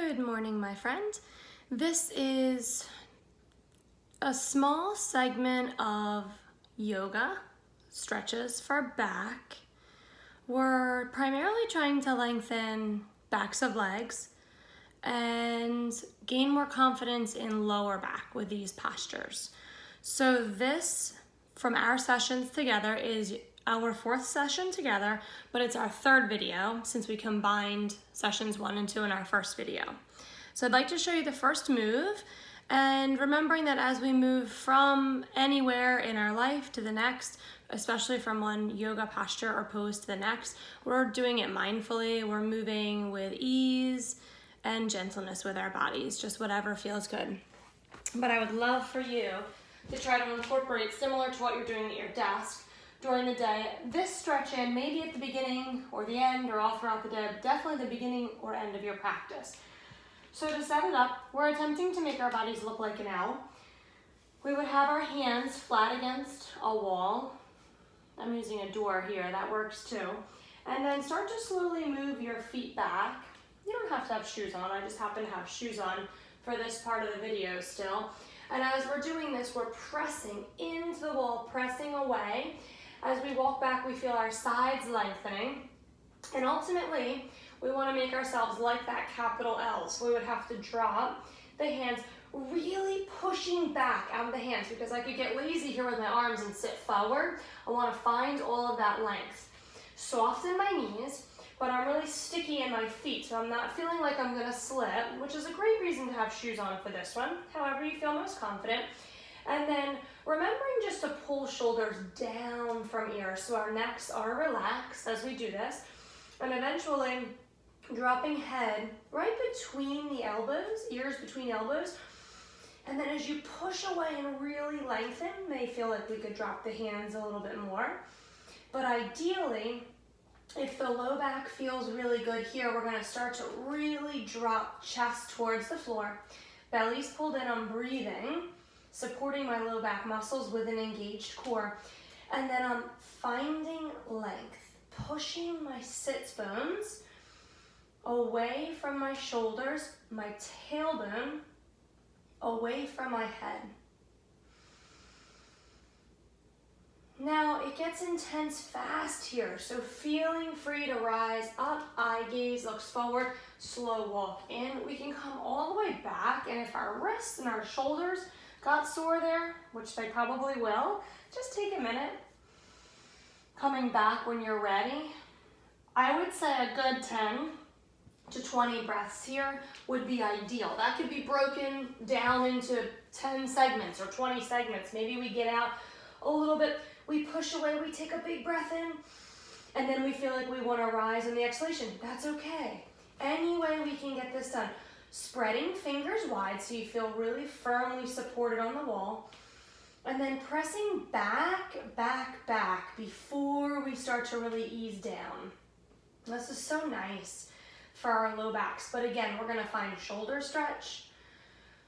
Good morning, my friend. This is a small segment of yoga stretches for back. We're primarily trying to lengthen backs of legs and gain more confidence in lower back with these postures. So this, from our sessions together, is our fourth session together, but it's our third video since we combined sessions 1 and 2 in our first video. So I'd like to show you the first move, and remembering that as we move from anywhere in our life to the next, especially from one yoga posture or pose to the next, we're doing it mindfully. We're moving with ease and gentleness with our bodies, just whatever feels good. But I would love for you to try to incorporate, similar to what you're doing at your desk during the day, this stretch in, maybe at the beginning or the end or all throughout the day, but definitely the beginning or end of your practice. So to set it up, we're attempting to make our bodies look like an L. We would have our hands flat against a wall. I'm using a door here, that works too. And then start to slowly move your feet back. You don't have to have shoes on, I just happen to have shoes on for this part of the video still. And as we're doing this, we're pressing into the wall, pressing away. As we walk back, we feel our sides lengthening. And ultimately, we want to make ourselves like that capital L. So we would have to drop the hands, really pushing back out of the hands, because I could get lazy here with my arms and sit forward. I want to find all of that length. Soften my knees, but I'm really sticky in my feet, so I'm not feeling like I'm going to slip, which is a great reason to have shoes on for this one, however you feel most confident. And then remembering just to pull shoulders down from ears so our necks are relaxed as we do this. And eventually dropping head right between the elbows, ears between elbows. And then as you push away and really lengthen, may feel like we could drop the hands a little bit more. But ideally, if the low back feels really good here, we're going to start to really drop chest towards the floor. Belly's pulled in, I'm breathing, supporting my low back muscles with an engaged core. And then I'm finding length, pushing my sits bones away from my shoulders, my tailbone away from my head. Now it gets intense fast here, so feeling free to rise up, eye gaze looks forward, slow walk in. We can come all the way back, and if our wrists and our shoulders got sore there, which they probably will, just take a minute. Coming back when you're ready. I would say a good 10 to 20 breaths here would be ideal. That could be broken down into 10 segments or 20 segments. Maybe we get out a little bit, we push away, we take a big breath in, and then we feel like we want to rise in the exhalation. That's okay. Any way we can get this done. Spreading fingers wide so you feel really firmly supported on the wall. And then pressing back, back, back before we start to really ease down. This is so nice for our low backs. But again, we're going to find shoulder stretch.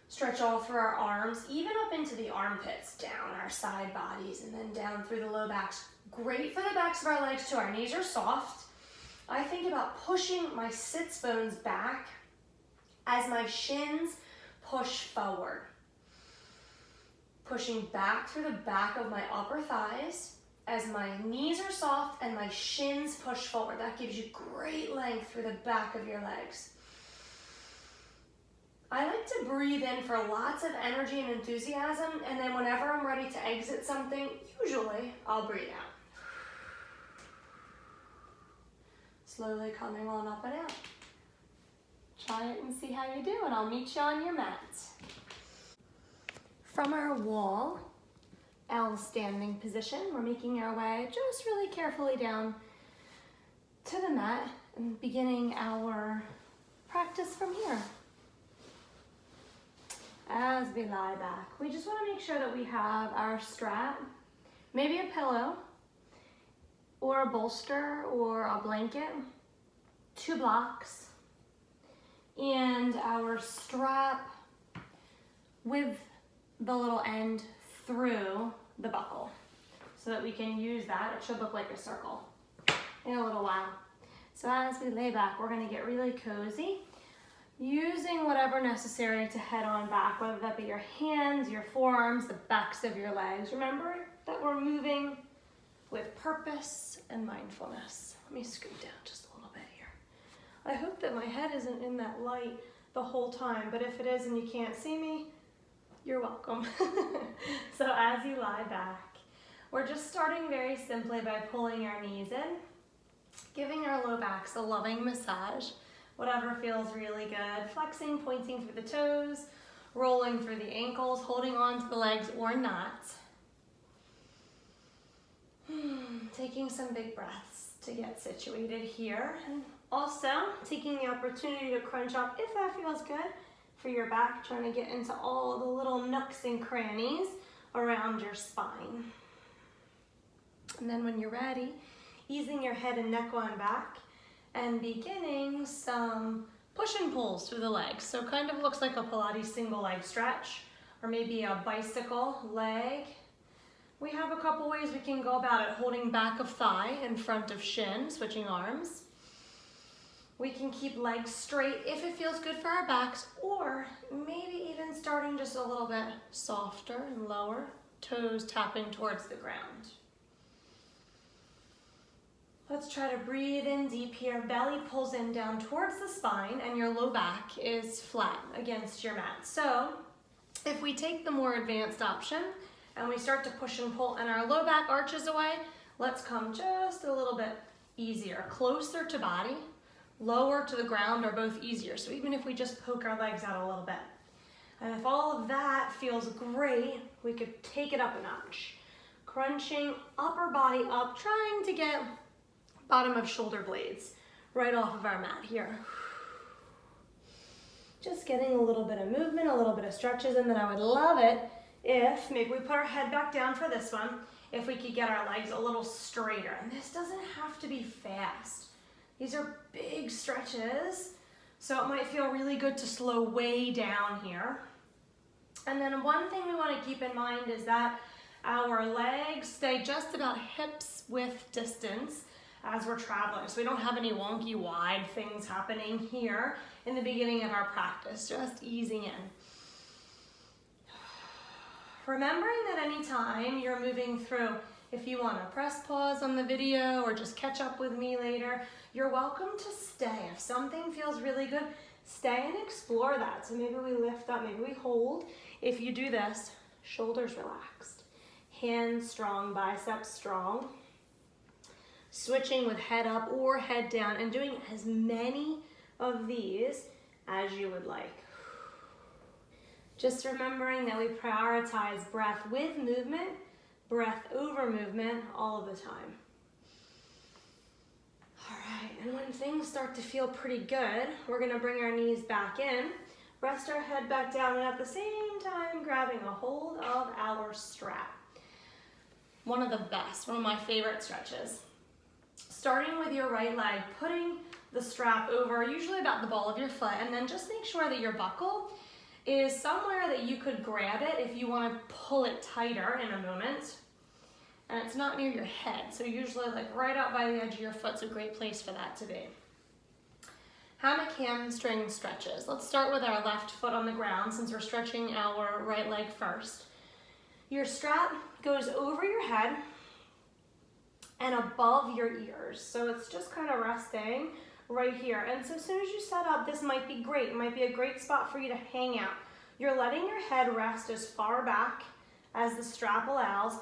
Stretch all through our arms, even up into the armpits, down our side bodies, and then down through the low backs. Great for the backs of our legs too. Our knees are soft. I think about pushing my sits bones back as my shins push forward. Pushing back through the back of my upper thighs as my knees are soft and my shins push forward. That gives you great length through the back of your legs. I like to breathe in for lots of energy and enthusiasm, and then whenever I'm ready to exit something, usually I'll breathe out. Slowly coming on up and out. Try it and see how you do, and I'll meet you on your mat. From our wall, L standing position, we're making our way just really carefully down to the mat and beginning our practice from here. As we lie back, we just want to make sure that we have our strap, maybe a pillow, or a bolster, or a blanket, 2 blocks, and our strap with the little end through the buckle so that we can use that. It should look like a circle in a little while. So as we lay back, we're going to get really cozy. using whatever necessary to head on back, whether that be your hands, your forearms, the backs of your legs. Remember that we're moving with purpose and mindfulness. Let me scoot down just a little bit here. I hope that my head isn't in that light the whole time, but if it is and you can't see me, you're welcome. So as you lie back, we're just starting very simply by pulling our knees in, giving our low backs a loving massage, whatever feels really good, flexing, pointing through the toes, rolling through the ankles, holding on to the legs or not. Taking some big breaths to get situated here, and also taking the opportunity to crunch up if that feels good for your back, trying to get into all the little nooks and crannies around your spine. And then when you're ready, easing your head and neck on back and beginning some push and pulls through the legs. So kind of looks like a Pilates single leg stretch, or maybe a bicycle leg. We have a couple ways we can go about it, holding back of thigh in front of shin, switching arms. We can keep legs straight if it feels good for our backs, or maybe even starting just a little bit softer and lower, toes tapping towards the ground. Let's try to breathe in deep here. Belly pulls in down towards the spine and your low back is flat against your mat. So if we take the more advanced option and we start to push and pull and our low back arches away, let's come just a little bit easier. Closer to body, lower to the ground are both easier. So even if we just poke our legs out a little bit. And if all of that feels great, we could take it up a notch. Crunching upper body up, trying to get bottom of shoulder blades right off of our mat here. Just getting a little bit of movement, a little bit of stretches, and then I would love it if maybe we put our head back down for this one, if we could get our legs a little straighter. And this doesn't have to be fast. These are big stretches, so it might feel really good to slow way down here. And then one thing we want to keep in mind is that our legs stay just about hips width distance as we're traveling. So we don't have any wonky wide things happening here in the beginning of our practice, just easing in. Remembering that anytime you're moving through, if you want to press pause on the video or just catch up with me later, you're welcome to stay. If something feels really good, stay and explore that. So maybe we lift up, maybe we hold. If you do this, shoulders relaxed, hands strong, biceps strong. Switching with head up or head down and doing as many of these as you would like. Just remembering that we prioritize breath with movement, breath over movement all of the time. All right, and when things start to feel pretty good, we're gonna bring our knees back in, rest our head back down, and at the same time, grabbing a hold of our strap. One of the best, one of my favorite stretches. Starting with your right leg, putting the strap over usually about the ball of your foot, and then just make sure that your buckle is somewhere that you could grab it if you want to pull it tighter in a moment. And it's not near your head, so usually like right out by the edge of your foot's a great place for that to be. Hammock hamstring stretches. Let's start with our left foot on the ground since we're stretching our right leg first. Your strap goes over your head and above your ears. So it's just kind of resting right here. And so as soon as you set up, this might be great. It might be a great spot for you to hang out. You're letting your head rest as far back as the strap allows,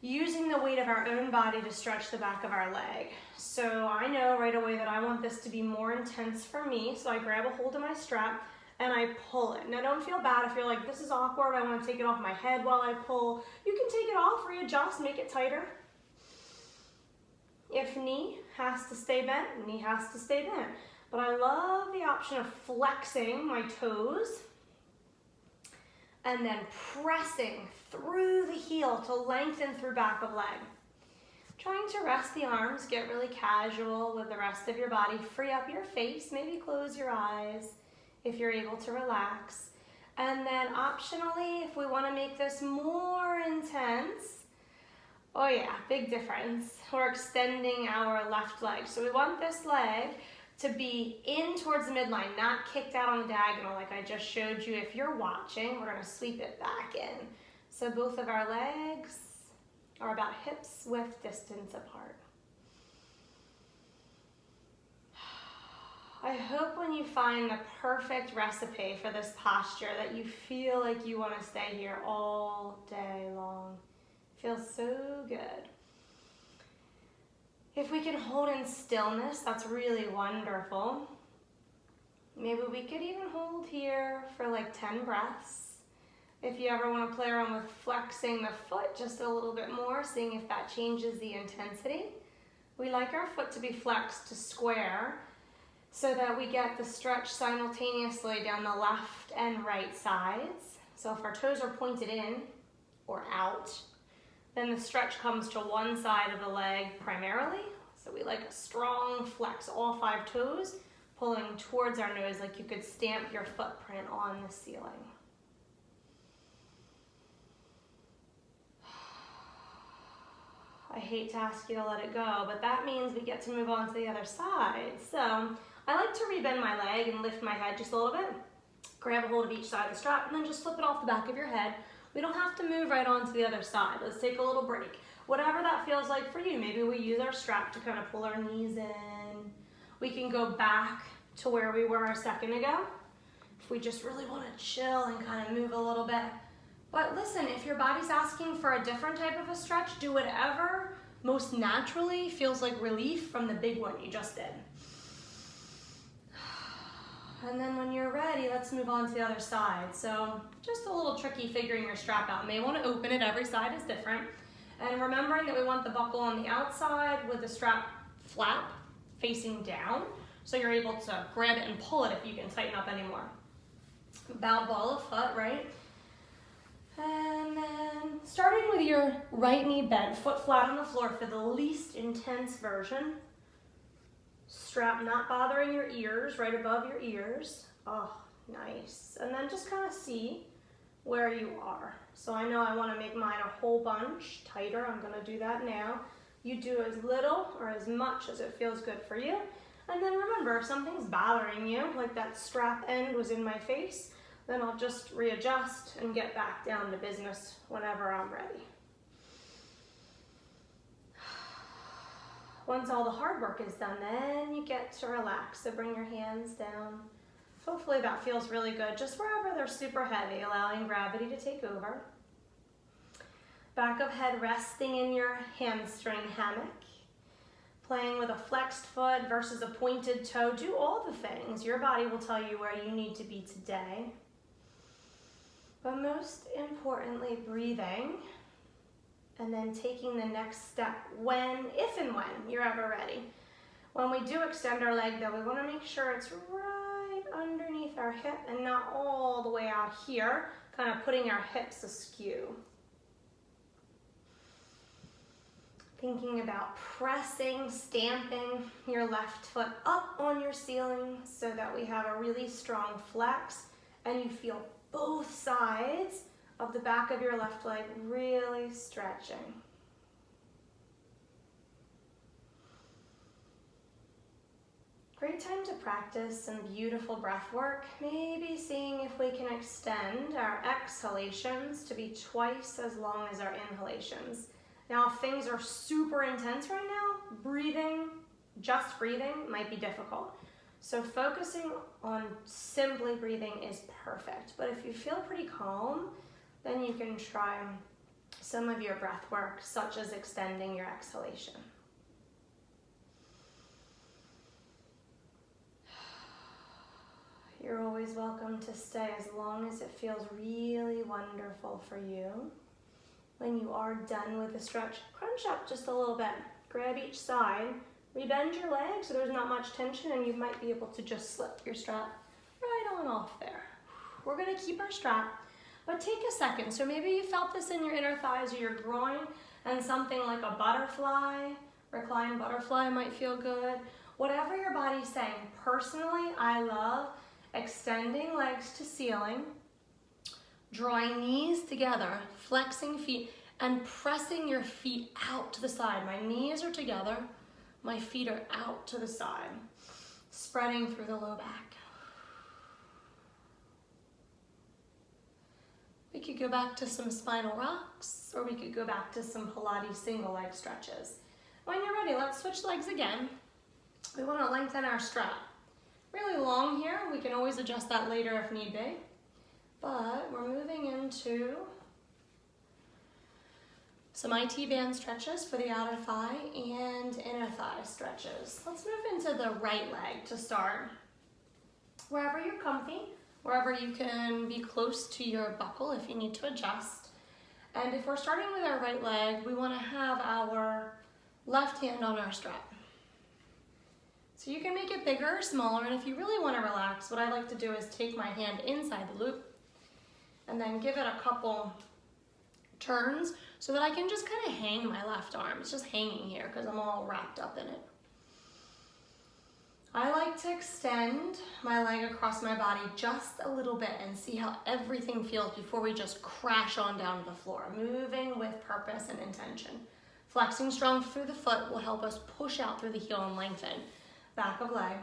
using the weight of our own body to stretch the back of our leg. So I know right away that I want this to be more intense for me. So I grab a hold of my strap and I pull it. Now don't feel bad if you're like, this is awkward, I want to take it off my head while I pull. You can take it off, readjust, make it tighter. If knee has to stay bent, knee has to stay bent. But I love the option of flexing my toes and then pressing through the heel to lengthen through back of leg. Trying to rest the arms, get really casual with the rest of your body. Free up your face, maybe close your eyes if you're able to relax. And then optionally, if we want to make this more intense, oh yeah, big difference. We're extending our left leg. So we want this leg to be in towards the midline, not kicked out on the diagonal like I just showed you. If you're watching, we're gonna sweep it back in. So both of our legs are about hips width distance apart. I hope when you find the perfect recipe for this posture that you feel like you want to stay here all day long. Feels so good. If we can hold in stillness, that's really wonderful. Maybe we could even hold here for like 10 breaths. If you ever want to play around with flexing the foot just a little bit more, seeing if that changes the intensity. We like our foot to be flexed to square so that we get the stretch simultaneously down the left and right sides. So if our toes are pointed in or out, then the stretch comes to one side of the leg primarily. So we like a strong flex, all 5 toes pulling towards our nose like you could stamp your footprint on the ceiling. I hate to ask you to let it go, but that means we get to move on to the other side. So I like to rebend my leg and lift my head just a little bit. Grab a hold of each side of the strap and then just slip it off the back of your head. We don't have to move right on to the other side. Let's take a little break. Whatever that feels like for you. Maybe we use our strap to kind of pull our knees in. We can go back to where we were a second ago if we just really want to chill and kind of move a little bit. But listen, if your body's asking for a different type of a stretch, do whatever most naturally feels like relief from the big one you just did. And then when you're ready, let's move on to the other side. So just a little tricky figuring your strap out. You may want to open it, every side is different. And remembering that we want the buckle on the outside with the strap flap facing down, so you're able to grab it and pull it if you can tighten up anymore. About ball of foot, right? And then starting with your right knee bent, foot flat on the floor for the least intense version. Strap not bothering your ears, right above your ears. Oh, nice. And then just kind of see where you are. So I know I want to make mine a whole bunch tighter. I'm going to do that now. You do as little or as much as it feels good for you. And then remember, if something's bothering you, like that strap end was in my face, then I'll just readjust and get back down to business whenever I'm ready. Once all the hard work is done, then you get to relax. So bring your hands down. Hopefully that feels really good, just wherever they're super heavy, allowing gravity to take over. Back of head resting in your hamstring hammock. Playing with a flexed foot versus a pointed toe. Do all the things. Your body will tell you where you need to be today. But most importantly, breathing. And then taking the next step if and when you're ever ready. When we do extend our leg though, we want to make sure it's right underneath our hip and not all the way out here, kind of putting our hips askew. Thinking about pressing, stamping your left foot up on your ceiling so that we have a really strong flex and you feel both sides of the back of your left leg really stretching. Great time to practice some beautiful breath work. Maybe seeing if we can extend our exhalations to be twice as long as our inhalations. Now, if things are super intense right now, just breathing might be difficult. So focusing on simply breathing is perfect. But if you feel pretty calm, then you can try some of your breath work, such as extending your exhalation. You're always welcome to stay as long as it feels really wonderful for you. When you are done with the stretch, crunch up just a little bit. Grab each side, rebend your legs so there's not much tension and you might be able to just slip your strap right on off there. We're gonna keep our strap, but take a second. So maybe you felt this in your inner thighs or your groin and something like a butterfly, reclined butterfly might feel good. Whatever your body's saying. Personally, I love extending legs to ceiling, drawing knees together, flexing feet, and pressing your feet out to the side. My knees are together, my feet are out to the side. spreading through the low back. We could go back to some spinal rocks, or we could go back to some Pilates single leg stretches. When you're ready, let's switch legs again. We want to lengthen our strap. Really long here, we can always adjust that later if need be. But we're moving into some IT band stretches for the outer thigh and inner thigh stretches. Let's move into the right leg to start. Wherever you're comfy, wherever you can be close to your buckle if you need to adjust. And if we're starting with our right leg, we want to have our left hand on our strap. So you can make it bigger or smaller, and if you really want to relax, what I like to do is take my hand inside the loop and then give it a couple turns so that I can just kind of hang my left arm. It's just hanging here because I'm all wrapped up in it. I like to extend my leg across my body just a little bit and see how everything feels before we just crash on down to the floor. Moving with purpose and intention. Flexing strong through the foot will help us push out through the heel and lengthen. Back of leg.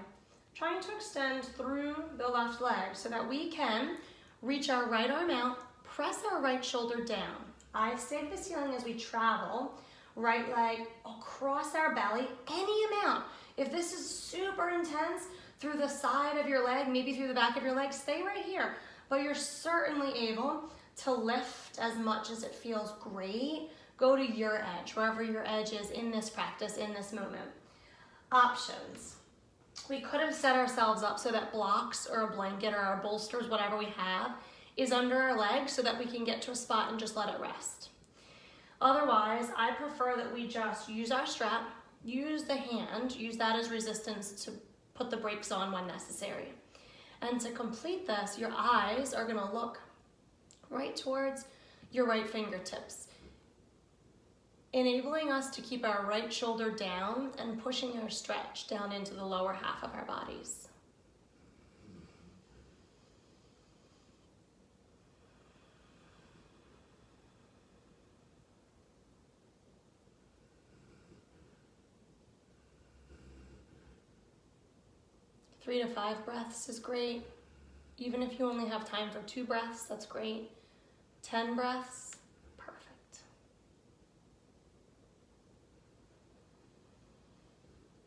Trying to extend through the left leg so that we can reach our right arm out, press our right shoulder down. Eyes stay at the ceiling as we travel. Right leg across our belly, any amount. If this is super intense, through the side of your leg, maybe through the back of your leg, stay right here. But you're certainly able to lift as much as it feels great. Go to your edge, wherever your edge is in this practice, in this moment. Options. We could have set ourselves up so that blocks or a blanket or our bolsters, whatever we have, is under our legs so that we can get to a spot and just let it rest. Otherwise, I prefer that we just use our strap, use the hand, use that as resistance to put the brakes on when necessary. And to complete this, your eyes are gonna look right towards your right fingertips, enabling us to keep our right shoulder down and pushing our stretch down into the lower half of our bodies. Three to 5 breaths is great. Even if you only have time for 2 breaths, that's great. 10 breaths, perfect.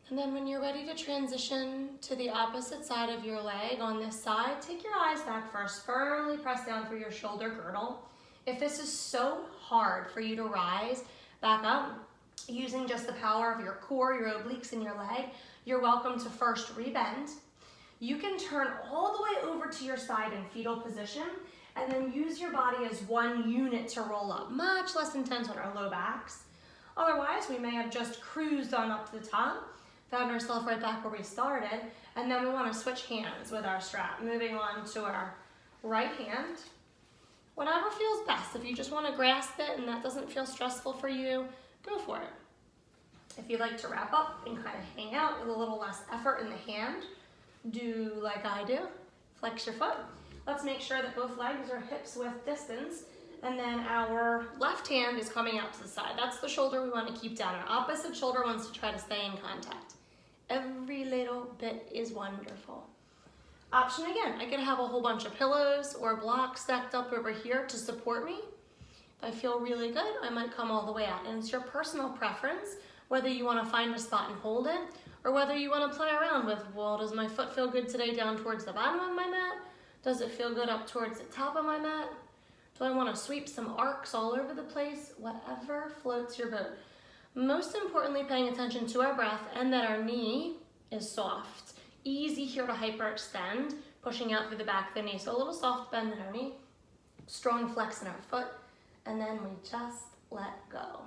And then when you're ready to transition to the opposite side of your leg on this side, take your eyes back first, firmly press down through your shoulder girdle. If this is so hard for you to rise back up, using just the power of your core, your obliques, and your leg, you're welcome to first rebend. You can turn all the way over to your side in fetal position and then use your body as one unit to roll up. Much less intense on our low backs. Otherwise, we may have just cruised on up to the top, found ourselves right back where we started, and then we want to switch hands with our strap. Moving on to our right hand. Whatever feels best. If you just want to grasp it and that doesn't feel stressful for you, go for it. If you'd like to wrap up and kind of hang out with a little less effort in the hand, do like I do. Flex your foot. Let's make sure that both legs are hips width distance, and then our left hand is coming out to the side. That's the shoulder we want to keep down. Our opposite shoulder wants to try to stay in contact. Every little bit is wonderful. Option again, I could have a whole bunch of pillows or blocks stacked up over here to support me. If I feel really good, I might come all the way out. And it's your personal preference whether you want to find a spot and hold it, or whether you want to play around with, well, does my foot feel good today down towards the bottom of my mat? Does it feel good up towards the top of my mat? Do I want to sweep some arcs all over the place? Whatever floats your boat. Most importantly, paying attention to our breath and that our knee is soft. Easy here to hyperextend, pushing out through the back of the knee. So a little soft bend in our knee, strong flex in our foot, and then we just let go.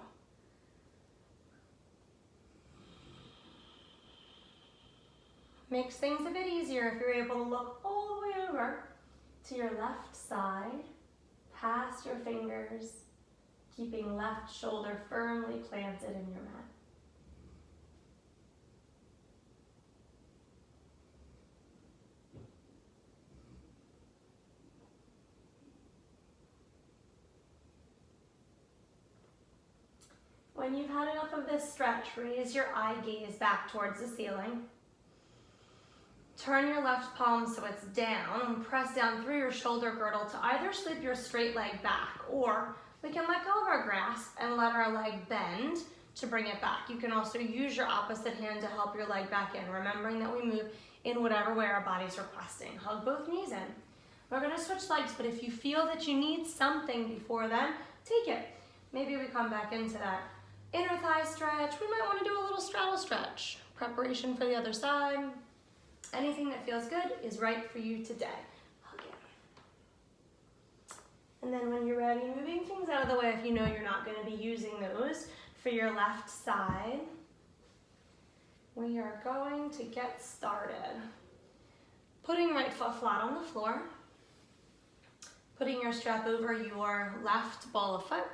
Makes things a bit easier if you're able to look all the way over to your left side, past your fingers, keeping left shoulder firmly planted in your mat. When you've had enough of this stretch, raise your eye gaze back towards the ceiling. Turn your left palm so it's down and press down through your shoulder girdle to either sweep your straight leg back, or we can let go of our grasp and let our leg bend to bring it back. You can also use your opposite hand to help your leg back in, remembering that we move in whatever way our body's requesting. Hug both knees in. We're gonna switch legs, but if you feel that you need something before then, take it. Maybe we come back into that inner thigh stretch. We might wanna do a little straddle stretch. Preparation for the other side. Anything that feels good is right for you today. Hug it. And then when you're ready, moving things out of the way if you know you're not gonna be using those for your left side. We are going to get started. Putting right foot flat on the floor. Putting your strap over your left ball of foot.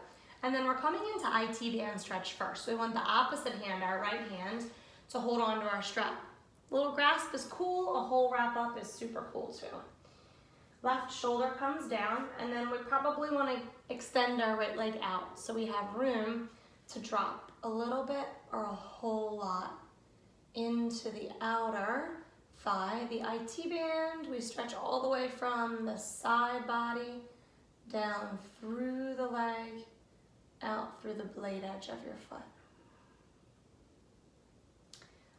And then we're coming into IT band stretch first. So we want the opposite hand, our right hand, to hold on to our strap. A little grasp is cool, a whole wrap up is super cool too. Left shoulder comes down, and then we probably want to extend our right leg out so we have room to drop a little bit or a whole lot into the outer thigh. The IT band, we stretch all the way from the side body down through the leg, out through the blade edge of your foot.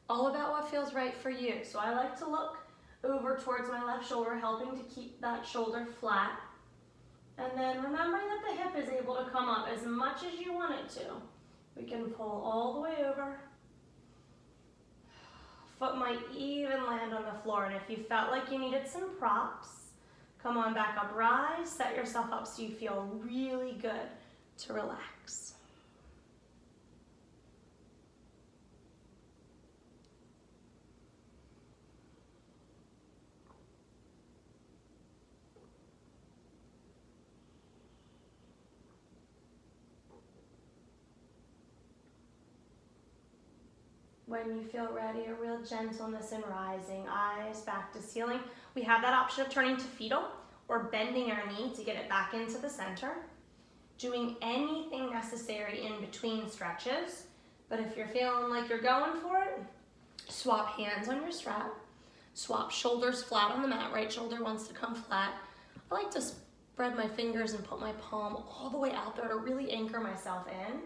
All about what feels right for you. So I like to look over towards my left shoulder, helping to keep that shoulder flat. And then remembering that the hip is able to come up as much as you want it to. We can pull all the way over. Foot might even land on the floor. And if you felt like you needed some props, come on back up, rise, set yourself up so you feel really good to relax. When you feel ready, a real gentleness in rising, eyes back to ceiling. We have that option of turning to fetal or bending our knee to get it back into the center. Doing anything necessary in between stretches. But if you're feeling like you're going for it, swap hands on your strap. Swap shoulders flat on the mat. Right shoulder wants to come flat. I like to spread my fingers and put my palm all the way out there to really anchor myself in.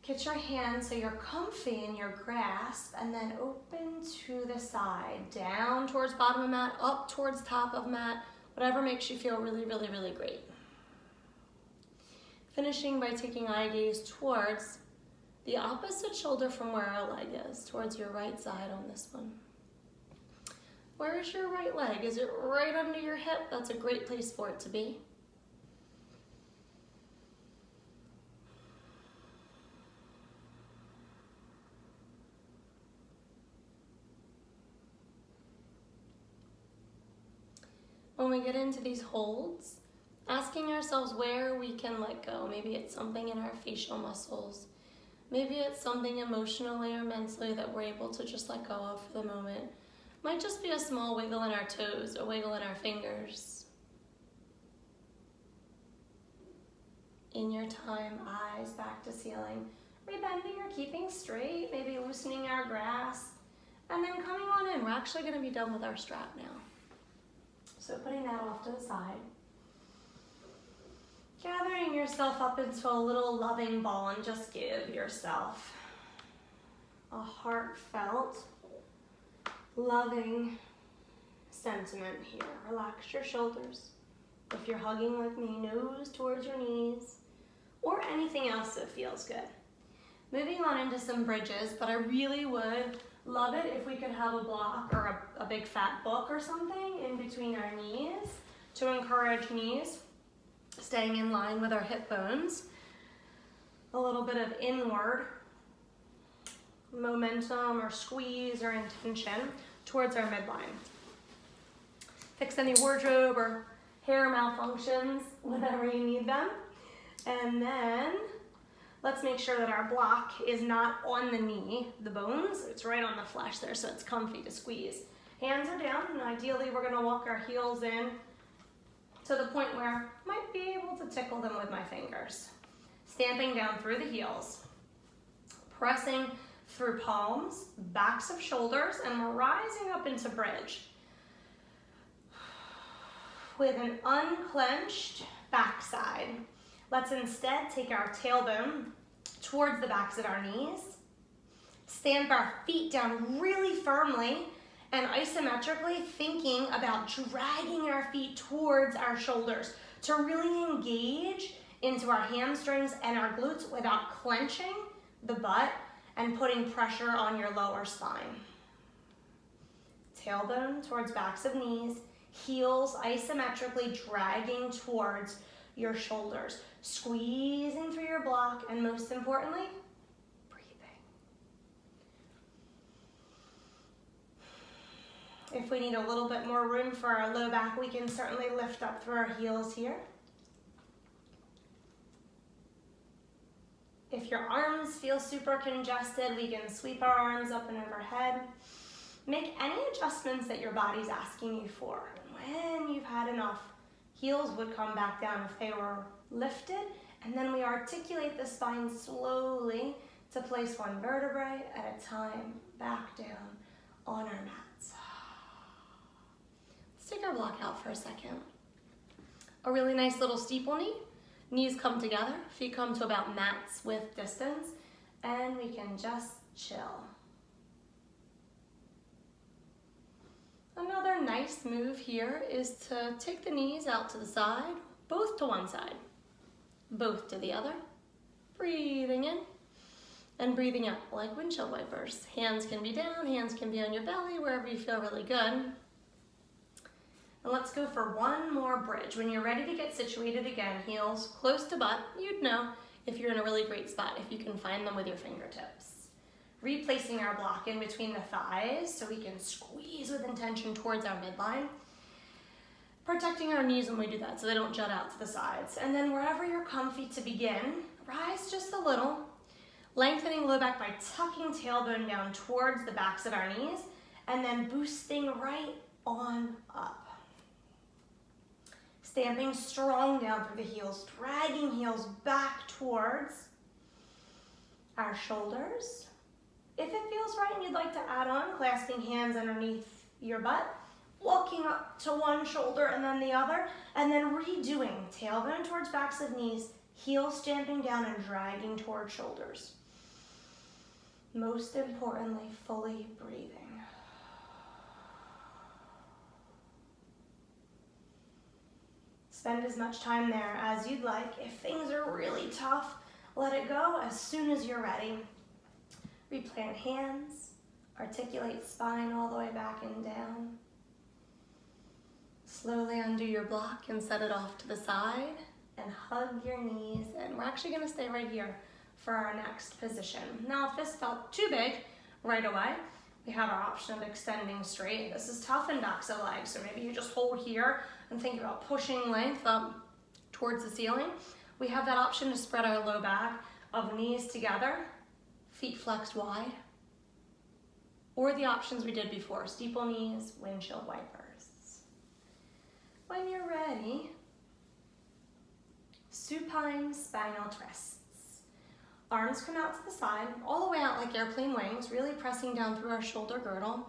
Get your hands so you're comfy in your grasp, and then open to the side, down towards bottom of mat, up towards top of mat, whatever makes you feel really, really, really great. Finishing by taking eye gaze towards the opposite shoulder from where our leg is, towards your right side on this one. Where is your right leg? Is it right under your hip? That's a great place for it to be. When we get into these holds, asking ourselves where we can let go. Maybe it's something in our facial muscles. Maybe it's something emotionally or mentally that we're able to just let go of for the moment. Might just be a small wiggle in our toes, a wiggle in our fingers. In your time, eyes back to ceiling. Rebending or keeping straight, maybe loosening our grasp. And then coming on in, we're actually gonna be done with our strap now. So putting that off to the side. Gathering yourself up into a little loving ball and just give yourself a heartfelt, loving sentiment here. Relax your shoulders. If you're hugging with me, nose towards your knees, or anything else that feels good. Moving on into some bridges, but I really would love it if we could have a block or a big fat book or something in between our knees to encourage knees staying in line with our hip bones. A little bit of inward momentum or squeeze or intention towards our midline. Fix any wardrobe or hair malfunctions whenever you need them. And then let's make sure that our block is not on the knee, the bones. It's right on the flesh there, so it's comfy to squeeze. Hands are down, and ideally we're gonna walk our heels in to the point where I might be able to tickle them with my fingers. Stamping down through the heels. Pressing through palms, backs of shoulders, and we're rising up into bridge with an unclenched backside. Let's instead take our tailbone towards the backs of our knees, stamp our feet down really firmly, and isometrically thinking about dragging our feet towards our shoulders to really engage into our hamstrings and our glutes without clenching the butt and putting pressure on your lower spine. Tailbone towards backs of knees, heels isometrically dragging towards your shoulders, squeezing through your block, and most importantly, breathing. If we need a little bit more room for our low back, we can certainly lift up through our heels here. If your arms feel super congested, we can sweep our arms up and overhead. Make any adjustments that your body's asking you for. When you've had enough, heels would come back down if they were lifted, and then we articulate the spine slowly to place one vertebrae at a time back down on our mats. Let's take our block out for a second. A really nice little steeple knee. Knees come together, feet come to about mat's width distance, and we can just chill. Another nice move here is to take the knees out to the side, both to one side, both to the other. Breathing in and breathing out like windshield wipers. Hands can be down, hands can be on your belly, wherever you feel really good. And let's go for one more bridge. When you're ready to get situated again, heels close to butt, you'd know if you're in a really great spot, if you can find them with your fingertips. Replacing our block in between the thighs so we can squeeze with intention towards our midline. Protecting our knees when we do that so they don't jut out to the sides. And then wherever you're comfy to begin, rise just a little, lengthening low back by tucking tailbone down towards the backs of our knees, and then boosting right on up. Stamping strong down through the heels, dragging heels back towards our shoulders. If it feels right and you'd like to add on, clasping hands underneath your butt, walking up to one shoulder and then the other, and then redoing tailbone towards backs of knees, heels stamping down and dragging towards shoulders. Most importantly, fully breathing. Spend as much time there as you'd like. If things are really tough, let it go as soon as you're ready. Replant hands, articulate spine all the way back and down. Slowly undo your block and set it off to the side and hug your knees. And we're actually gonna stay right here for our next position. Now, if this felt too big right away, we have our option of extending straight. This is tough in backs of legs, so maybe you just hold here and think about pushing length up towards the ceiling. We have that option to spread our low back of knees together, feet flexed wide, or the options we did before, steeple knees, windshield wipers. When you're ready, supine spinal twists. Arms come out to the side, all the way out like airplane wings, really pressing down through our shoulder girdle.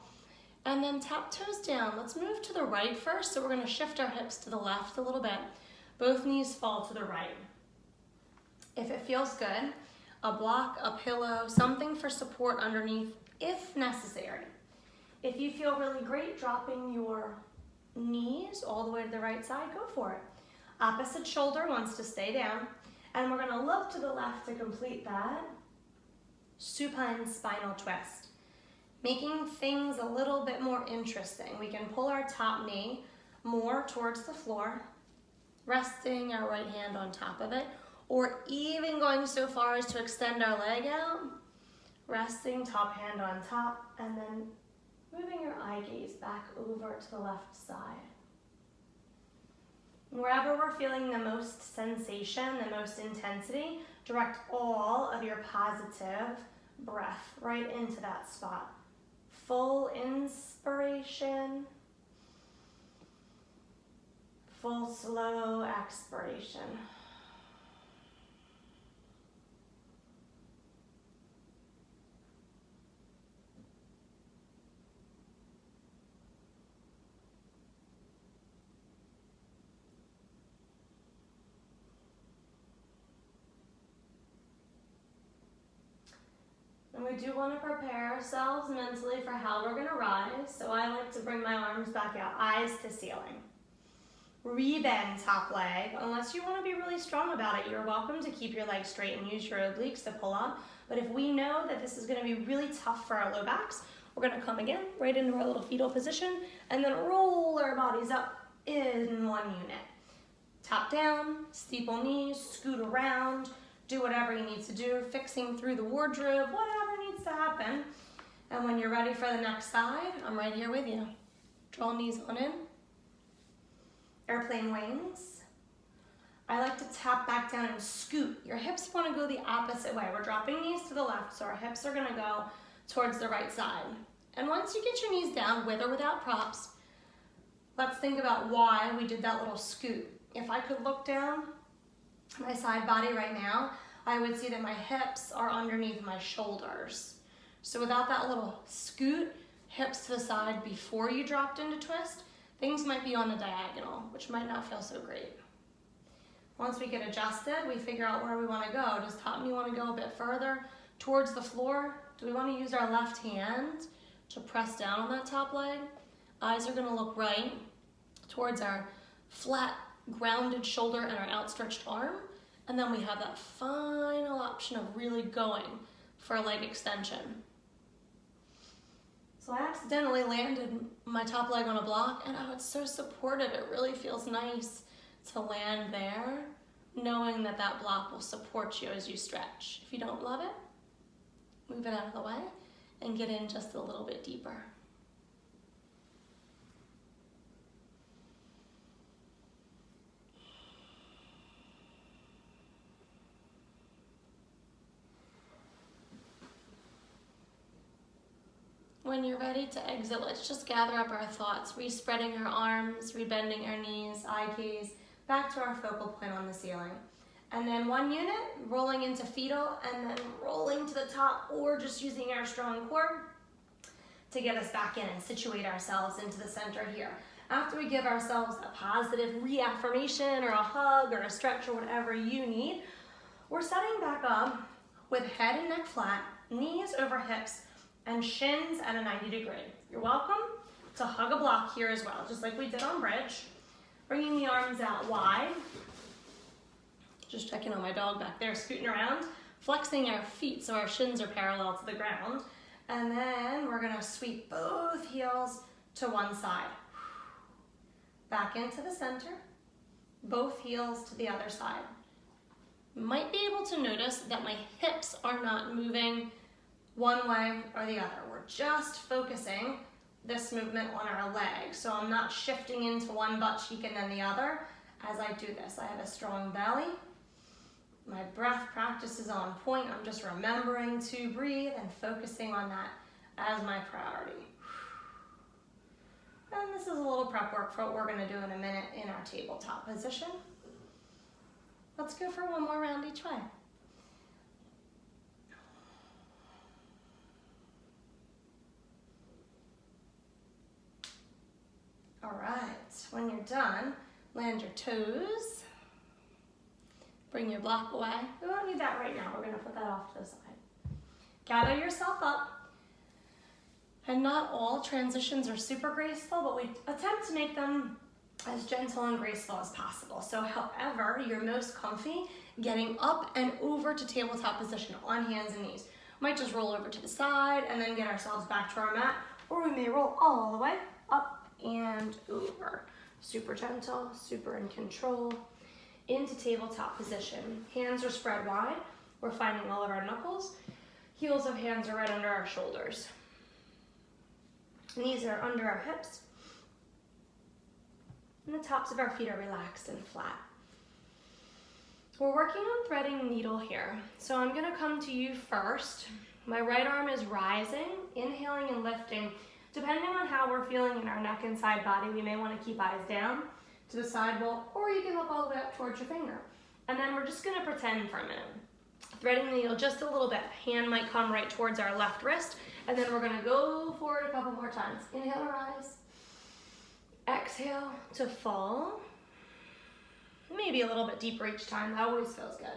And then tap toes down. Let's move to the right first, so we're gonna shift our hips to the left a little bit. Both knees fall to the right. If it feels good, a block, a pillow, something for support underneath if necessary. If you feel really great dropping your knees all the way to the right side, go for it. Opposite shoulder wants to stay down, and we're gonna look to the left to complete that supine spinal twist. Making things a little bit more interesting. We can pull our top knee more towards the floor, resting our right hand on top of it, or even going so far as to extend our leg out, resting top hand on top, and then moving your eye gaze back over to the left side. Wherever we're feeling the most sensation, the most intensity, direct all of your positive breath right into that spot. Full inspiration, full slow expiration. And we do want to prepare ourselves mentally for how we're going to rise. So I like to bring my arms back out, eyes to ceiling. Rebend top leg. Unless you want to be really strong about it, you're welcome to keep your legs straight and use your obliques to pull up. But if we know that this is going to be really tough for our low backs, we're going to come again right into our little fetal position and then roll our bodies up in one unit. Top down, steeple knees, scoot around, do whatever you need to do, fixing through the wardrobe, whatever needs to happen. And when you're ready for the next side, I'm right here with you. Draw knees on in. Airplane wings. I like to tap back down and scoot. Your hips want to go the opposite way. We're dropping knees to the left, so our hips are going to go towards the right side. And once you get your knees down, with or without props, let's think about why we did that little scoot. If I could look down my side body right now, I would see that my hips are underneath my shoulders. So without that little scoot, hips to the side before you dropped into twist, things might be on the diagonal, which might not feel so great. Once we get adjusted, we figure out where we want to go. Does top knee want to go a bit further towards the floor? Do we want to use our left hand to press down on that top leg? Eyes are going to look right towards our flat, grounded shoulder and our outstretched arm. And then we have that final option of really going for a leg extension. So I accidentally landed my top leg on a block, and oh, it's so supportive. It really feels nice to land there, knowing that that block will support you as you stretch. If you don't love it, move it out of the way and get in just a little bit deeper. When you're ready to exit, let's just gather up our thoughts, respreading our arms, rebending our knees, eye gaze, back to our focal point on the ceiling. And then one unit, rolling into fetal, and then rolling to the top, or just using our strong core to get us back in and situate ourselves into the center here. After we give ourselves a positive reaffirmation or a hug or a stretch or whatever you need, we're setting back up with head and neck flat, knees over hips, and shins at a 90 degree. You're welcome to hug a block here as well, just like we did on bridge. Bringing the arms out wide. Just checking on my dog back there, scooting around. Flexing our feet so our shins are parallel to the ground. And then we're gonna sweep both heels to one side. Back into the center. Both heels to the other side. Might be able to notice that my hips are not moving one way or the other. We're just focusing this movement on our legs. So I'm not shifting into one butt cheek and then the other as I do this. I have a strong belly. My breath practice is on point. I'm just remembering to breathe and focusing on that as my priority. And this is a little prep work for what we're gonna do in a minute in our tabletop position. Let's go for one more round each way. All right, when you're done, land your toes. Bring your block away. We won't need that right now. We're gonna put that off to the side. Gather yourself up. And not all transitions are super graceful, but we attempt to make them as gentle and graceful as possible. So however you're most comfy, getting up and over to tabletop position on hands and knees. Might just roll over to the side and then get ourselves back to our mat, or we may roll all the way up and over. Super gentle, super in control. Into tabletop position. Hands are spread wide. We're finding all of our knuckles. Heels of hands are right under our shoulders. Knees are under our hips. And the tops of our feet are relaxed and flat. We're working on threading needle here. So I'm gonna come to you first. My right arm is rising, inhaling and lifting. Depending on how we're feeling in our neck and side body, we may want to keep eyes down to the side wall, or you can look all the way up towards your finger. And then we're just going to pretend for a minute. Threading the needle just a little bit. Hand might come right towards our left wrist, and then we're going to go forward a couple more times. Inhale, rise. Exhale to fall. Maybe a little bit deeper each time. That always feels good.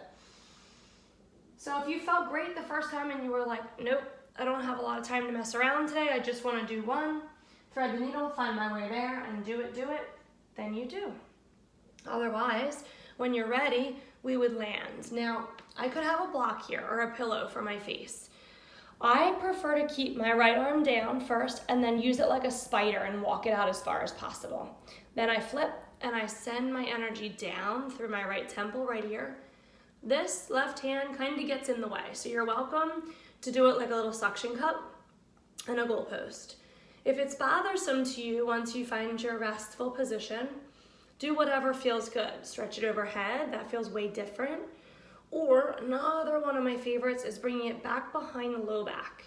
So if you felt great the first time and you were like, nope, I don't have a lot of time to mess around today, I just want to do one, thread the needle, find my way there, and do it, then you do. Otherwise, when you're ready, we would land. Now, I could have a block here or a pillow for my face. I prefer to keep my right arm down first and then use it like a spider and walk it out as far as possible. Then I flip and I send my energy down through my right temple right here. This left hand kind of gets in the way, so you're welcome to do it like a little suction cup and a goalpost. If it's bothersome to you once you find your restful position, do whatever feels good. Stretch it overhead, that feels way different. Or another one of my favorites is bringing it back behind the low back.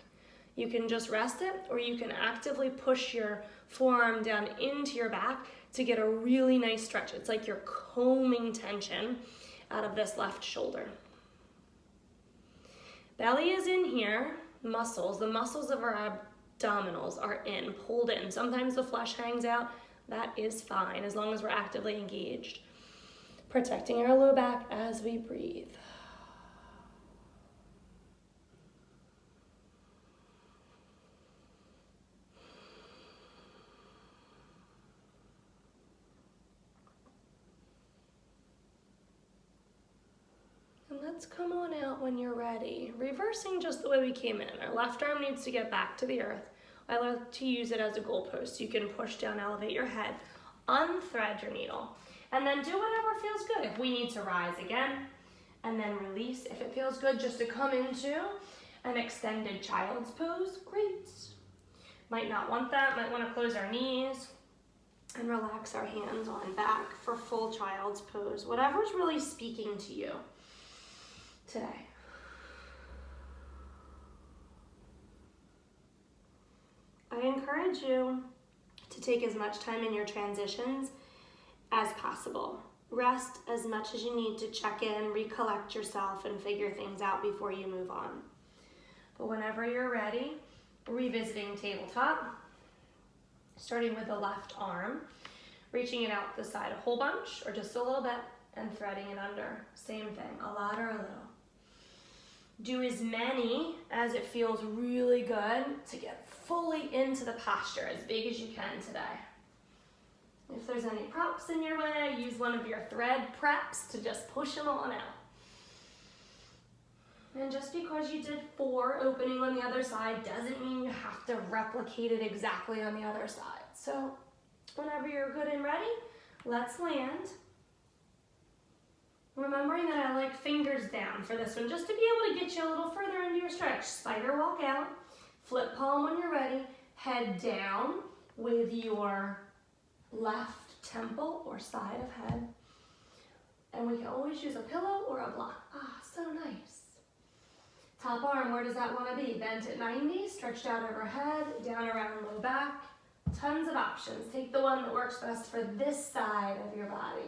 You can just rest it, or you can actively push your forearm down into your back to get a really nice stretch. It's like you're combing tension out of this left shoulder. Belly is in here, muscles. The muscles of our abdominals are in, pulled in. Sometimes the flesh hangs out. That is fine as long as we're actively engaged. Protecting our low back as we breathe. And let's come on out when you're ready. Reversing just the way we came in. Our left arm needs to get back to the earth. I like to use it as a goalpost. You can push down, elevate your head, unthread your needle, and then do whatever feels good. If we need to rise again, and then release. If it feels good just to come into an extended child's pose, great. Might not want that, might want to close our knees and relax our hands on back for full child's pose. Whatever's really speaking to you today. I encourage you to take as much time in your transitions as possible. Rest as much as you need to check in, recollect yourself, and figure things out before you move on. But whenever you're ready, revisiting tabletop, starting with the left arm, reaching it out the side a whole bunch or just a little bit, and threading it under. Same thing, a lot or a little. Do as many as it feels really good to get fully into the posture, as big as you can today. If there's any props in your way, use one of your thread preps to just push them on out. And just because you did 4 opening on the other side doesn't mean you have to replicate it exactly on the other side. So whenever you're good and ready, let's land. Remembering that I like fingers down for this one, just to be able to get you a little further into your stretch. Spider walk out, flip palm when you're ready, head down with your left temple or side of head. And we can always use a pillow or a block. Ah, so nice. Top arm, where does that want to be? Bent at 90, stretched out overhead, down around low back. Tons of options. Take the one that works best for this side of your body.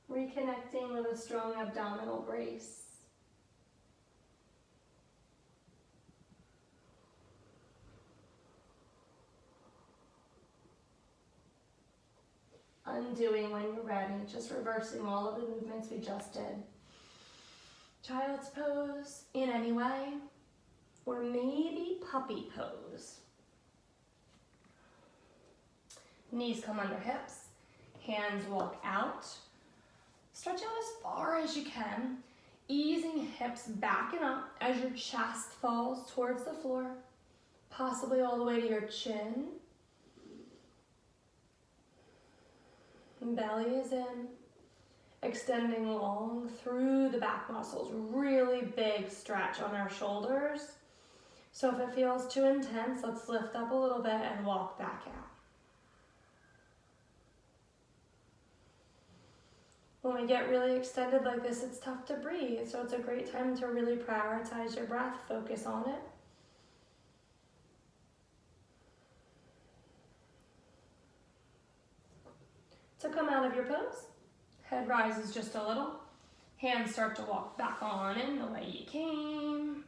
Reconnecting with a strong abdominal brace. Undoing when you're ready, just reversing all of the movements we just did. Child's pose in any way, or maybe puppy pose. Knees come under hips, hands walk out. Stretch out as far as you can, easing hips back and up as your chest falls towards the floor, possibly all the way to your chin. Belly is in, extending long through the back muscles. Really big stretch on our shoulders. So if it feels too intense, let's lift up a little bit and walk back out. When we get really extended like this, it's tough to breathe, so it's a great time to really prioritize your breath, focus on it. To come out of your pose, head rises just a little, Hands start to walk back on in the way you came.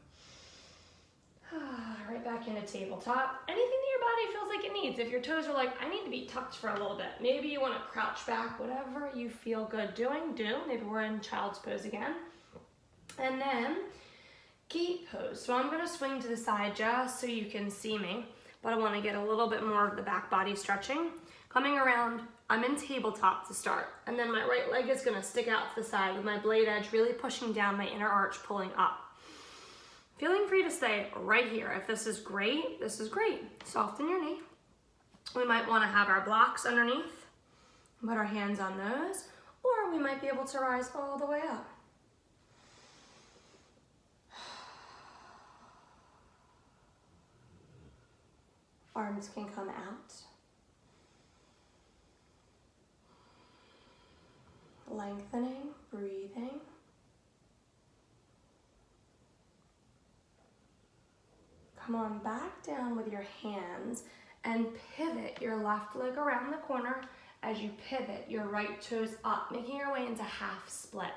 Right back into tabletop. Anything that your body feels like it needs. If your toes are like, I need to be tucked for a little bit. Maybe you want to crouch back, whatever you feel good doing, do. Maybe we're in child's pose again. And then gate pose. So I'm going to swing to the side just so you can see me, but I want to get a little bit more of the back body stretching. Coming around, I'm in tabletop to start, and then my right leg is going to stick out to the side with my blade edge really pushing down, my inner arch pulling up. Feeling free to stay right here. If this is great, this is great. Soften your knee. We might want to have our blocks underneath, put our hands on those, or we might be able to rise all the way up. Arms can come out. Lengthening, breathing. Come on back down with your hands and pivot your left leg around the corner as you pivot your right toes up, making your way into half split.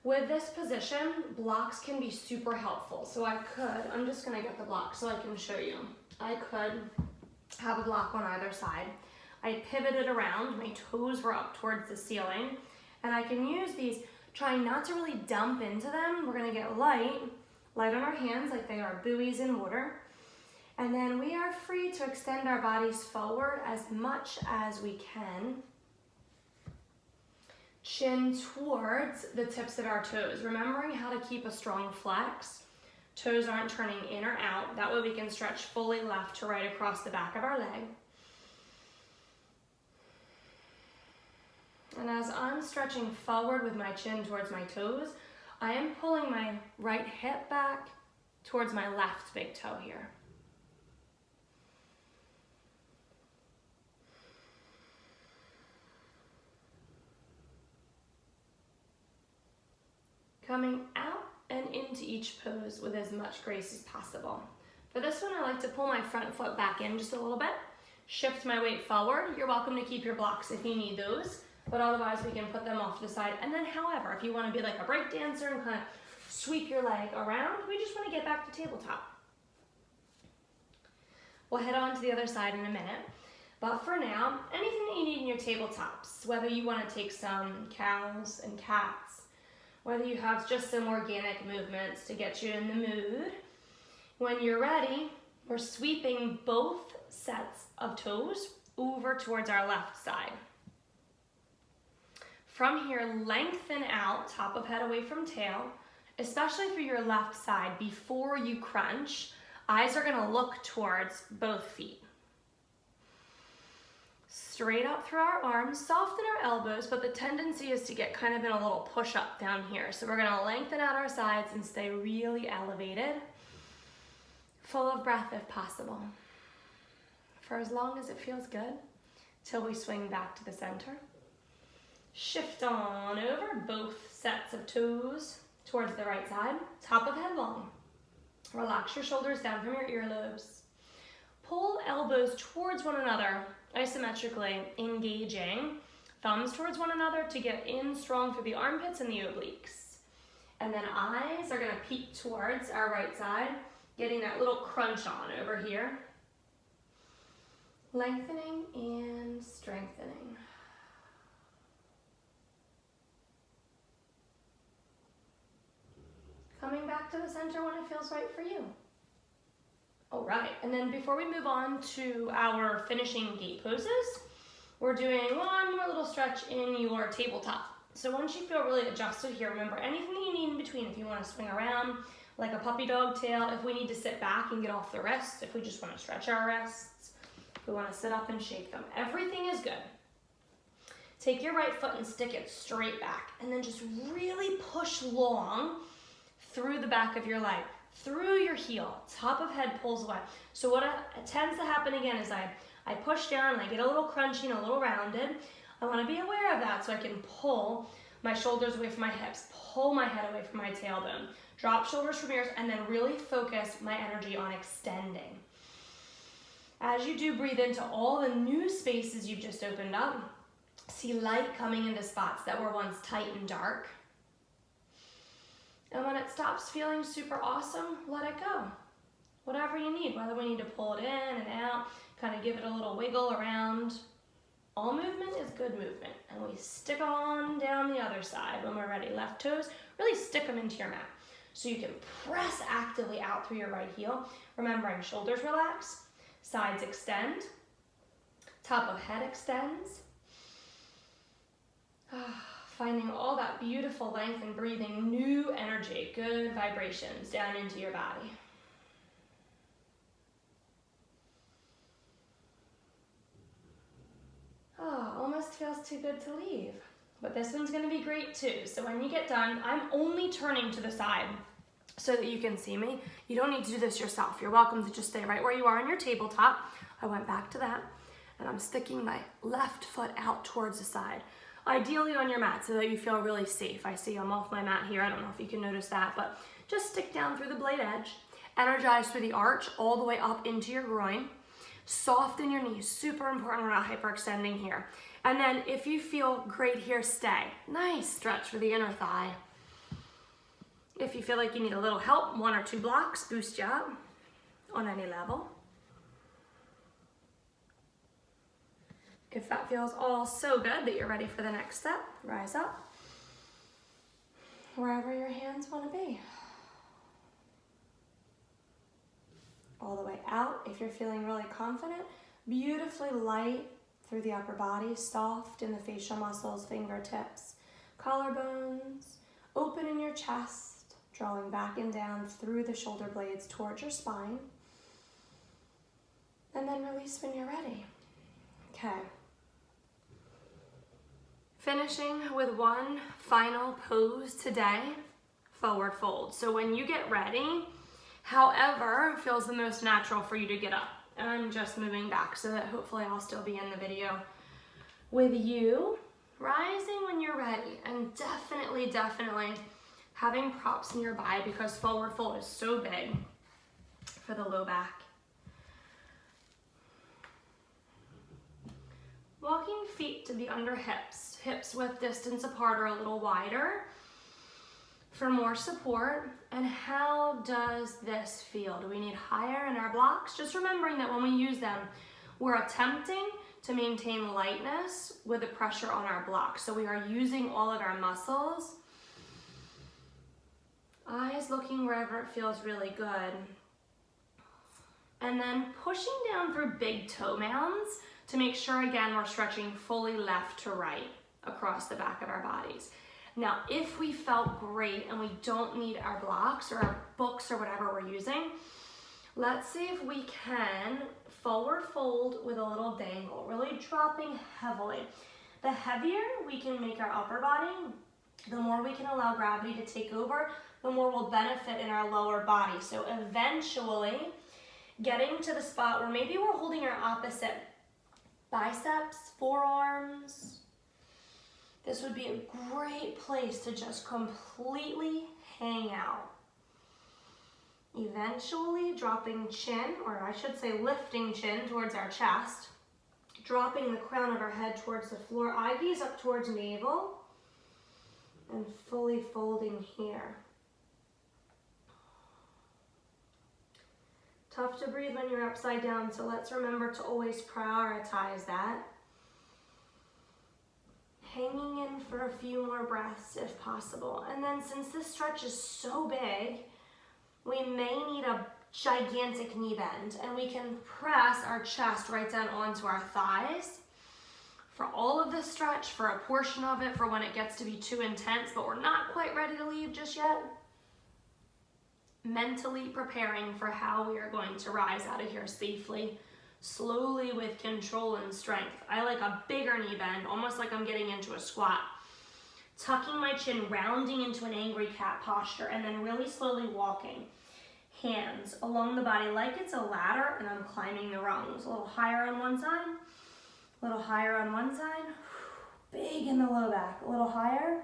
With this position, blocks can be super helpful. So I'm just gonna get the block so I can show you. I could have a block on either side. I pivoted around, my toes were up towards the ceiling, and I can use these, trying not to really dump into them. We're gonna get light on our hands like they are buoys in water. And then we are free to extend our bodies forward as much as we can. Chin towards the tips of our toes, remembering how to keep a strong flex. Toes aren't turning in or out. That way we can stretch fully left to right across the back of our leg. And as I'm stretching forward with my chin towards my toes, I am pulling my right hip back towards my left big toe here. Coming out and into each pose with as much grace as possible. For this one, I like to pull my front foot back in just a little bit, shift my weight forward. You're welcome to keep your blocks if you need those, but otherwise we can put them off to the side. And then however, if you want to be like a break dancer and kind of sweep your leg around, we just want to get back to tabletop. We'll head on to the other side in a minute. But for now, anything that you need in your tabletops, whether you want to take some cows and cats, whether you have just some organic movements to get you in the mood. When you're ready, we're sweeping both sets of toes over towards our left side. From here, lengthen out, top of head away from tail, especially through your left side. Before you crunch, eyes are gonna look towards both feet. Straight up through our arms, soften our elbows, but the tendency is to get kind of in a little push up down here. So we're gonna lengthen out our sides and stay really elevated, full of breath if possible, for as long as it feels good, till we swing back to the center. Shift on over, both sets of toes towards the right side, top of head long. Relax your shoulders down from your earlobes. Pull elbows towards one another, isometrically engaging, thumbs towards one another to get in strong through the armpits and the obliques. And then eyes are gonna peek towards our right side, getting that little crunch on over here. Lengthening and strengthening. Coming back to the center when it feels right for you. All right, and then before we move on to our finishing gate poses, we're doing one more little stretch in your tabletop. So once you feel really adjusted here, remember anything that you need in between. If you want to swing around like a puppy dog tail, if we need to sit back and get off the wrists, if we just want to stretch our wrists, if we want to sit up and shake them, everything is good. Take your right foot and stick it straight back, and then just really push long through the back of your leg, through your heel, top of head pulls away. So what tends to happen again is I push down and I get a little crunchy and a little rounded. I want to be aware of that so I can pull my shoulders away from my hips, pull my head away from my tailbone, drop shoulders from ears, and then really focus my energy on extending. As you do, breathe into all the new spaces you've just opened up. See light coming into spots that were once tight and dark. And when it stops feeling super awesome, let it go. Whatever you need, whether we need to pull it in and out, kind of give it a little wiggle around. All movement is good movement. And we stick on down the other side when we're ready. Left toes, really stick them into your mat. So you can press actively out through your right heel. Remembering shoulders relax, sides extend, top of head extends. Finding all that beautiful length and breathing new energy, good vibrations down into your body. Oh, almost feels too good to leave. But this one's gonna be great too. So when you get done, I'm only turning to the side so that you can see me. You don't need to do this yourself. You're welcome to just stay right where you are on your tabletop. I went back to that, and I'm sticking my left foot out towards the side. Ideally on your mat so that you feel really safe. I see I'm off my mat here. I don't know if you can notice that, but just stick down through the blade edge. Energize through the arch all the way up into your groin. Soften your knees, super important, we're not hyperextending here. And then if you feel great here, stay. Nice stretch for the inner thigh. If you feel like you need a little help, 1 or 2 blocks, boost you up on any level. If that feels all so good that you're ready for the next step, rise up. Wherever your hands want to be. All the way out, if you're feeling really confident, beautifully light through the upper body, soft in the facial muscles, fingertips, collarbones, open in your chest, drawing back and down through the shoulder blades towards your spine. And then release when you're ready. Okay. Finishing with one final pose today, forward fold. So when you get ready, however feels the most natural for you to get up. And I'm just moving back so that hopefully I'll still be in the video with you. Rising when you're ready, and definitely having props nearby because forward fold is so big for the low back. Walking feet to the under hips, hips width distance apart or a little wider for more support. And how does this feel? Do we need higher in our blocks? Just remembering that when we use them, we're attempting to maintain lightness with the pressure on our blocks. So we are using all of our muscles. Eyes looking wherever it feels really good. And then pushing down through big toe mounds to make sure, again, we're stretching fully left to right across the back of our bodies. Now, if we felt great and we don't need our blocks or our books or whatever we're using, let's see if we can forward fold with a little dangle, really dropping heavily. The heavier we can make our upper body, the more we can allow gravity to take over, the more we'll benefit in our lower body. So eventually, getting to the spot where maybe we're holding our opposite biceps, forearms. This would be a great place to just completely hang out. Eventually dropping chin, or I should say lifting chin towards our chest, dropping the crown of our head towards the floor, eye gaze up towards navel, and fully folding here. Tough to breathe when you're upside down, so let's remember to always prioritize that. Hanging in for a few more breaths if possible. And then since this stretch is so big, we may need a gigantic knee bend, and we can press our chest right down onto our thighs for all of this stretch, for a portion of it, for when it gets to be too intense, but we're not quite ready to leave just yet. Mentally preparing for how we are going to rise out of here safely, slowly with control and strength. I like a bigger knee bend, almost like I'm getting into a squat. Tucking my chin, rounding into an angry cat posture, and then really slowly walking. Hands along the body like it's a ladder, and I'm climbing the rungs. A little higher on one side, a little higher on one side. Big in the low back. A little higher,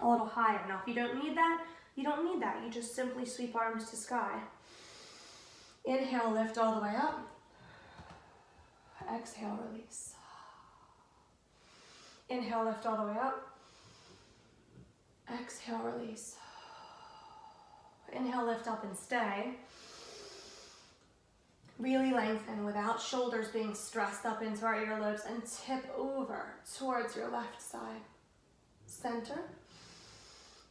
a little higher. Now if you don't need that, you don't need that. You just simply sweep arms to sky. Inhale, lift all the way up. Exhale, release. Inhale, lift all the way up. Exhale, release. Inhale, lift up and stay. Really lengthen without shoulders being stressed up into our earlobes, and tip over towards your left side. Center.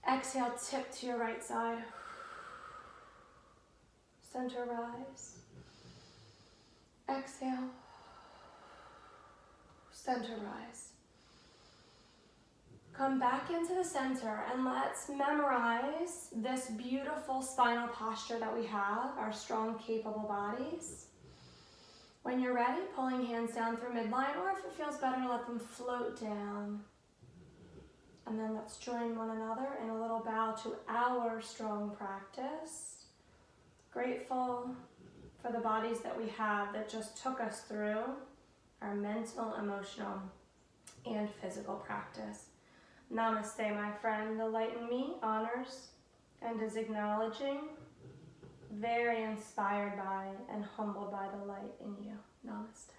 Exhale, tip to your right side. Center, rise. Exhale. Center, rise. Come back into the center and let's memorize this beautiful spinal posture that we have, our strong, capable bodies. When you're ready, pulling hands down through midline, or if it feels better, let them float down. And then let's join one another in a little bow to our strong practice. Grateful for the bodies that we have that just took us through our mental, emotional, and physical practice. Namaste, my friend. The light in me honors and is acknowledging, very inspired by and humbled by the light in you. Namaste.